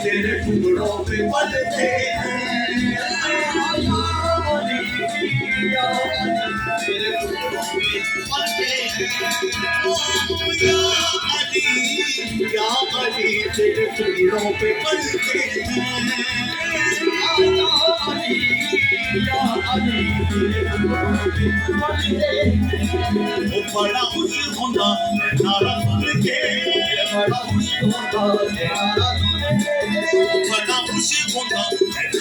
तेरे टुकड़ों पे पलते तेरे टुकड़ों पे पलते या अली तेरे टुकड़ों पे पलते बड़ा खुश होंदा नारा सुन के बड़ा खुश होंदा बड़ा खुश होंदा